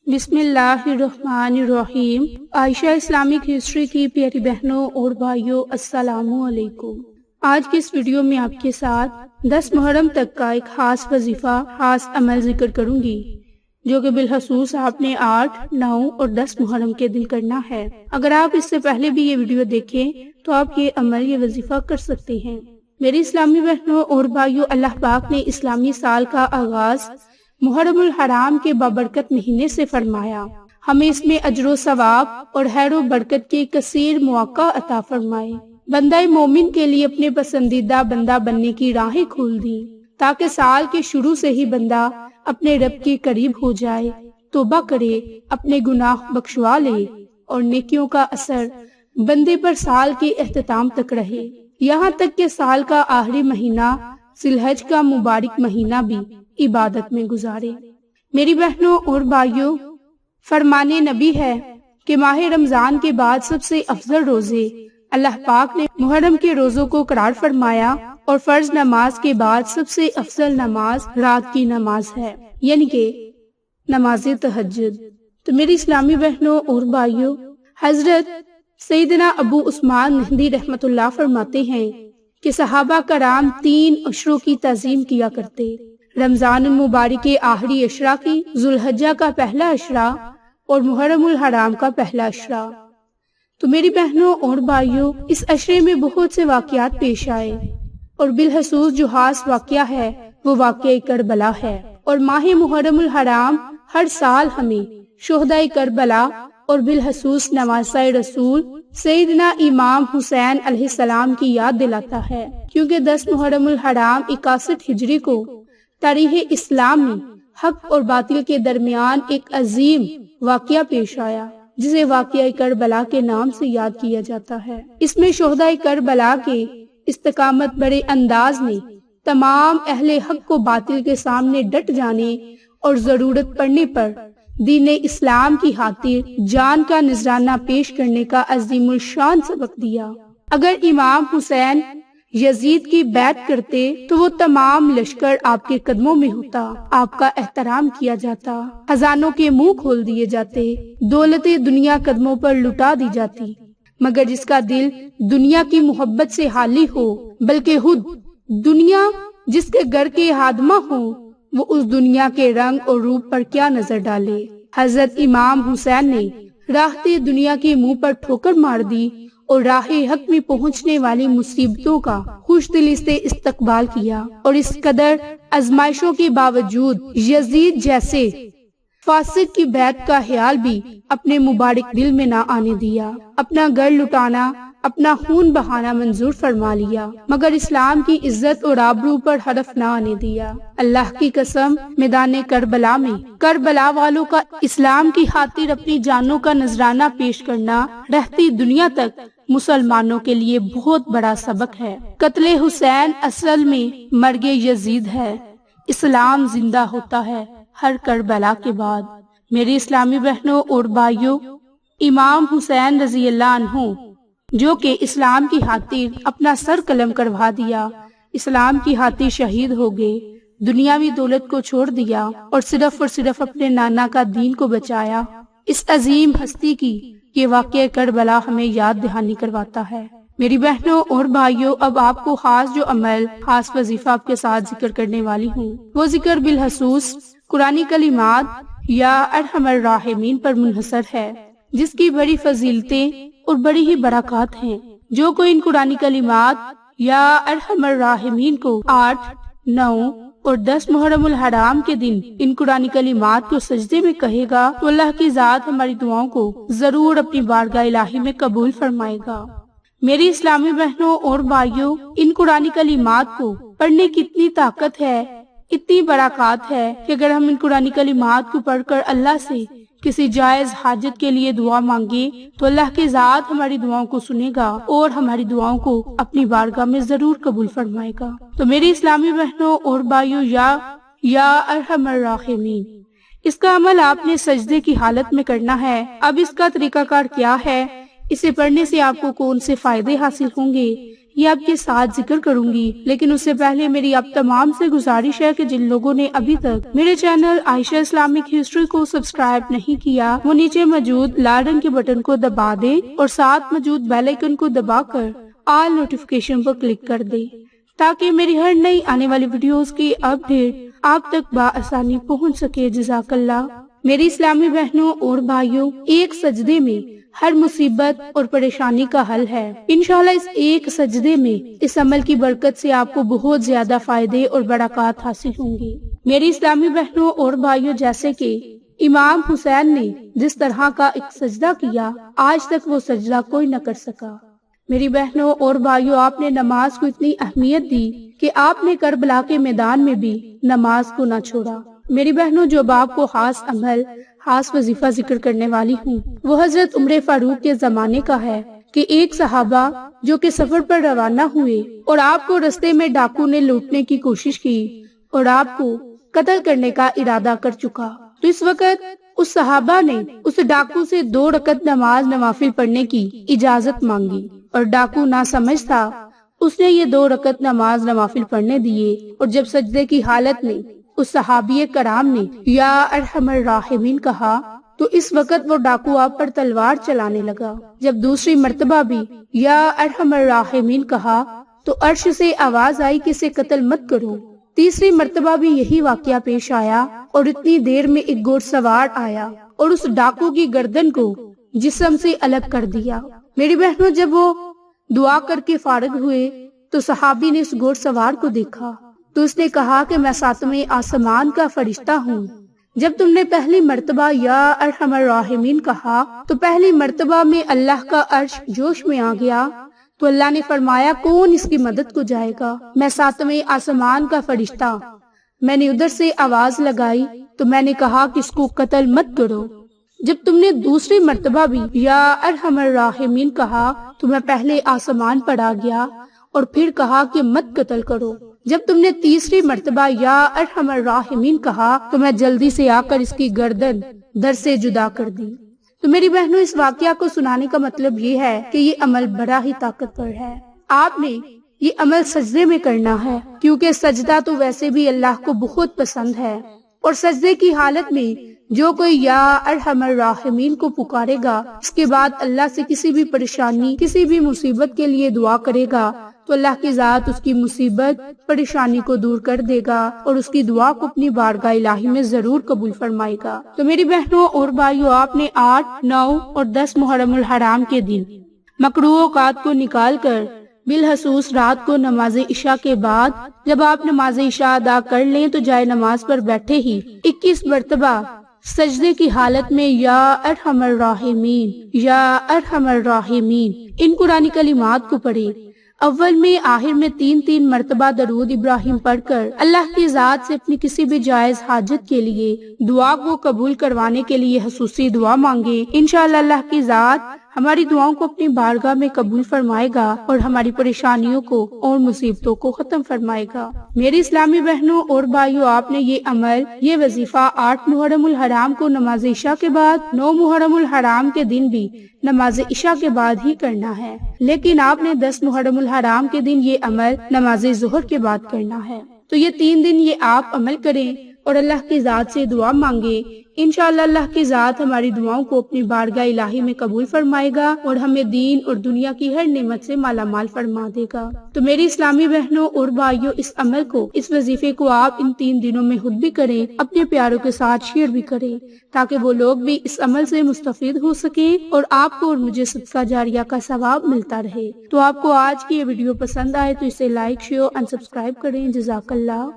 بسم اللہ الرحمن الرحیم۔ عائشہ اسلامک ہسٹری کی پیاری بہنوں اور بھائیوں، السلام علیکم۔ آج کی اس ویڈیو میں آپ کے ساتھ 10 محرم تک کا ایک خاص وظیفہ، خاص عمل ذکر کروں گی، جو کہ بالخصوص آپ نے 8، 9 اور 10 محرم کے دن کرنا ہے۔ اگر آپ اس سے پہلے بھی یہ ویڈیو دیکھیں تو آپ یہ عمل، یہ وظیفہ کر سکتے ہیں۔ میری اسلامی بہنوں اور بھائیوں، اللہ پاک نے اسلامی سال کا آغاز محرم الحرام کے بابرکت مہینے سے فرمایا۔ ہمیں اس میں اجر و ثواب اور خیر و برکت کے کثیر مواقع عطا فرمائے۔ بندہ مومن کے لیے اپنے پسندیدہ بندہ بننے کی راہیں کھول دی، تاکہ سال کے شروع سے ہی بندہ اپنے رب کے قریب ہو جائے، توبہ کرے، اپنے گناہ بخشوا لے اور نیکیوں کا اثر بندے پر سال کے اختتام تک رہے، یہاں تک کہ سال کا آخری مہینہ ذی الحج کا مبارک مہینہ بھی عبادت میں گزارے۔ میری بہنوں اور بھائیوں، فرمان نبی ہے کہ ماہ رمضان کے بعد سب سے افضل روزے اللہ پاک نے محرم کے روزوں کو قرار فرمایا، اور فرض نماز کے بعد سب سے افضل نماز رات کی نماز ہے، یعنی کہ نماز تہجد۔ تو میری اسلامی بہنوں اور بھائیوں، حضرت سیدنا ابو عثمان نہدی رحمۃ اللہ فرماتے ہیں کہ صحابہ کرام 3 عشروں کی تعظیم کیا کرتے: رمضان المبارک کے آخری عشرہ کی، ذو الحجہ کا پہلا عشرہ اور محرم الحرام کا پہلا عشرہ۔ تو میری بہنوں اور بھائیوں، اس عشرے میں بہت سے واقعات پیش آئے، اور بالخصوص جو خاص واقعہ ہے وہ واقعہ کربلا ہے۔ اور ماہ محرم الحرام ہر سال ہمیں شہدائے کربلا اور بالخصوص نواسۂ رسول سیدنا امام حسین علیہ السلام کی یاد دلاتا ہے، کیونکہ 10 محرم الحرام 61 ہجری کو تاریخ اسلام میں حق اور باطل کے درمیان ایک عظیم واقعہ پیش آیا، جسے واقعہ کربلا کے نام سے یاد کیا جاتا ہے۔ اس میں شہدائے کربلا کے استقامت بڑے انداز نے تمام اہل حق کو باطل کے سامنے ڈٹ جانے اور ضرورت پڑنے پر دین اسلام کی خاطر جان کا نذرانہ پیش کرنے کا عظیم الشان سبق دیا۔ اگر امام حسین یزید کی بیعت کرتے تو وہ تمام لشکر آپ کے قدموں میں ہوتا، آپ کا احترام کیا جاتا، خزانوں کے منہ کھول دیے جاتے، دولت دنیا قدموں پر لٹا دی جاتی، مگر جس کا دل دنیا کی محبت سے خالی ہو، بلکہ خود دنیا جس کے گھر کے خادمہ ہو، وہ اس دنیا کے رنگ اور روپ پر کیا نظر ڈالے۔ حضرت امام حسین نے راحت دنیا کے منہ پر ٹھوکر مار دی اور راہ حق میں پہنچنے والی مصیبتوں کا خوش دلی سے استقبال کیا، اور اس قدر آزمائشوں کے باوجود یزید جیسے فاسق کی بیعت کا خیال بھی اپنے مبارک دل میں نہ آنے دیا، اپنا گھر لٹانا، اپنا خون بہانا منظور فرما لیا، مگر اسلام کی عزت اور آبرو پر حرف نہ آنے دیا۔ اللہ کی قسم، میدان کربلا میں کربلا والوں کا اسلام کی خاطر اپنی جانوں کا نذرانہ پیش کرنا رہتی دنیا تک مسلمانوں کے لیے بہت بڑا سبق ہے۔ قتل حسین اصل میں مرگ یزید ہے، اسلام زندہ ہوتا ہے ہر کربلا کے بعد۔ میری اسلامی بہنوں اور بھائیوں، امام حسین رضی اللہ عنہ جو کہ اسلام کی خاطر اپنا سر قلم کروا دیا، اسلام کی خاطر شہید ہو گئے، دنیاوی دولت کو چھوڑ دیا اور صرف اپنے نانا کا دین کو بچایا۔ اس عظیم ہستی کی یہ واقعہ کربلا ہمیں یاد دہانی کرواتا ہے۔ میری بہنوں اور بھائیوں، اب آپ کو خاص جو عمل، خاص وظیفہ آپ کے ساتھ ذکر کرنے والی ہوں، وہ ذکر بالخصوص قرآنی کلمات یا ارحم الراحمین پر منحصر ہے، جس کی بڑی فضیلتیں اور بڑی ہی برکات ہیں۔ جو کوئی ان قرآنی کلمات یا ارحم الراحمین کو 8، 9 اور 10 محرم الحرام کے دن ان قرآنی کلمات کو سجدے میں کہے گا تو اللہ کی ذات ہماری دعاؤں کو ضرور اپنی بارگاہ الہی میں قبول فرمائے گا۔ میری اسلامی بہنوں اور بھائیوں، ان قرآنی کلمات کو پڑھنے کی اتنی طاقت ہے، اتنی برکات ہے کہ اگر ہم ان قرآنی کلمات کو پڑھ کر اللہ سے کسی جائز حاجت کے لیے دعا مانگے تو اللہ کی ذات ہماری دعاؤں کو سنے گا اور ہماری دعاؤں کو اپنی بارگاہ میں ضرور قبول فرمائے گا۔ تو میری اسلامی بہنوں اور بھائیوں، یا ارحم الراحمین، اس کا عمل آپ نے سجدے کی حالت میں کرنا ہے۔ اب اس کا طریقہ کار کیا ہے، اسے پڑھنے سے آپ کو کون سے فائدے حاصل ہوں گے، یہ آپ کے ساتھ ذکر کروں گی، لیکن اس سے پہلے میری آپ تمام سے گزارش ہے کہ جن لوگوں نے ابھی تک میرے چینل عائشہ اسلامک ہسٹری کو سبسکرائب نہیں کیا، وہ نیچے موجود لال رنگ کے بٹن کو دبا دے اور ساتھ موجود بیل آئیکن کو دبا کر آل نوٹیفیکیشن پر کلک کر دے تاکہ میری ہر نئی آنے والی ویڈیوز کی اپڈیٹ آپ تک بآسانی پہنچ سکے۔ جزاک اللہ۔ میری اسلامی بہنوں اور بھائیوں، ایک سجدے میں ہر مصیبت اور پریشانی کا حل ہے۔ انشاءاللہ اس ایک سجدے میں اس عمل کی برکت سے آپ کو بہت زیادہ فائدے اور برکات حاصل ہوں گی۔ میری اسلامی بہنوں اور بھائیوں، جیسے کہ امام حسین نے جس طرح کا ایک سجدہ کیا، آج تک وہ سجدہ کوئی نہ کر سکا۔ میری بہنوں اور بھائیوں، آپ نے نماز کو اتنی اہمیت دی کہ آپ نے کربلا کے میدان میں بھی نماز کو نہ چھوڑا۔ میری بہنوں، جو اب آپ کو خاص عمل، خاص وظیفہ ذکر کرنے والی ہوں، وہ حضرت عمر فاروق کے زمانے کا ہے کہ ایک صحابہ جو کہ سفر پر روانہ ہوئے اور آپ کو رستے میں ڈاکو نے لوٹنے کی کوشش کی اور آپ کو قتل کرنے کا ارادہ کر چکا، تو اس وقت اس صحابہ نے اس ڈاکو سے 2 رکعت نماز نوافل پڑھنے کی اجازت مانگی، اور ڈاکو نہ سمجھ تھا، اس نے یہ 2 رکعت نماز نوافل پڑھنے دیے، اور جب سجدے کی حالت میں اس صحابی کرام نے یا ارحم الراحمین کہا تو اس وقت وہ ڈاکو آپ پر تلوار چلانے لگا۔ جب دوسری مرتبہ بھی یا ارحم الراحمین کہا تو عرش سے آواز آئی کہ اسے قتل مت کرو۔ تیسری مرتبہ بھی یہی واقعہ پیش آیا اور اتنی دیر میں ایک گھوڑ سوار آیا اور اس ڈاکو کی گردن کو جسم سے الگ کر دیا۔ میری بہنوں، جب وہ دعا کر کے فارغ ہوئے تو صحابی نے اس گھوڑ سوار کو دیکھا تو اس نے کہا کہ میں 7ویں آسمان کا فرشتہ ہوں۔ جب تم نے پہلی مرتبہ یا ارحم الراحمین کہا تو پہلی مرتبہ میں اللہ کا عرش جوش میں آ گیا، تو اللہ نے فرمایا کون اس کی مدد کو جائے گا؟ میں 7ویں آسمان کا فرشتہ، میں نے ادھر سے آواز لگائی تو میں نے کہا کہ اس کو قتل مت کرو۔ جب تم نے دوسری مرتبہ بھی یا ارحم الراحمین کہا تو میں پہلے آسمان پر آ گیا اور پھر کہا کہ مت قتل کرو۔ جب تم نے تیسری مرتبہ یا ارحم الراحمین کہا تو میں جلدی سے آ کر اس کی گردن در سے جدا کر دی۔ تو میری بہنوں، اس واقعہ کو سنانے کا مطلب یہ ہے کہ یہ عمل بڑا ہی طاقتور ہے۔ آپ نے یہ عمل سجدے میں کرنا ہے، کیونکہ سجدہ تو ویسے بھی اللہ کو بہت پسند ہے، اور سجدے کی حالت میں جو کوئی یا ارحم الراحمین کو پکارے گا، اس کے بعد اللہ سے کسی بھی پریشانی، کسی بھی مصیبت کے لیے دعا کرے گا تو اللہ کی ذات اس کی مصیبت، پریشانی کو دور کر دے گا اور اس کی دعا کو اپنی بارگاہ الہی میں ضرور قبول فرمائے گا۔ تو میری بہنوں اور بھائیوں، آپ نے 8، 9 اور 10 محرم الحرام کے دن مکروہ اوقات کو نکال کر بالخصوص رات کو نماز عشاء کے بعد جب آپ نماز عشاء ادا کر لیں تو جائے نماز پر بیٹھے ہی 21 مرتبہ سجدے کی حالت میں یا ارحم الراحمین یا ارحم الراحمین ان قرآنی کلمات کو پڑھیں۔ اول میں، آخر میں 3 مرتبہ درود ابراہیم پڑھ کر اللہ کی ذات سے اپنی کسی بھی جائز حاجت کے لیے دعا کو قبول کروانے کے لیے خصوصی دعا مانگے۔ انشاءاللہ اللہ کی ذات ہماری دعاؤں کو اپنی بارگاہ میں قبول فرمائے گا اور ہماری پریشانیوں کو اور مصیبتوں کو ختم فرمائے گا۔ میری اسلامی بہنوں اور بھائیوں، آپ نے یہ عمل، یہ وظیفہ 8 محرم الحرام کو نماز عشاء کے بعد، 9 محرم الحرام کے دن بھی نماز عشاء کے بعد ہی کرنا ہے، لیکن آپ نے 10 محرم الحرام کے دن یہ عمل نماز ظہر کے بعد کرنا ہے۔ تو یہ 3 دن یہ آپ عمل کریں اور اللہ کی ذات سے دعا مانگے۔ انشاءاللہ اللہ کی ذات ہماری دعاؤں کو اپنی بارگاہ الہی میں قبول فرمائے گا اور ہمیں دین اور دنیا کی ہر نعمت سے مالا مال فرما دے گا۔ تو میری اسلامی بہنوں اور بھائیوں، اس عمل کو، اس وظیفے کو آپ ان 3 دنوں میں خود بھی کریں، اپنے پیاروں کے ساتھ شیئر بھی کریں، تاکہ وہ لوگ بھی اس عمل سے مستفید ہو سکیں اور آپ کو اور مجھے صدقہ جاریہ کا ثواب ملتا رہے۔ تو آپ کو آج کی یہ ویڈیو پسند آئے تو اسے لائک، شیئر اور سبسکرائب کریں۔ جزاک اللہ۔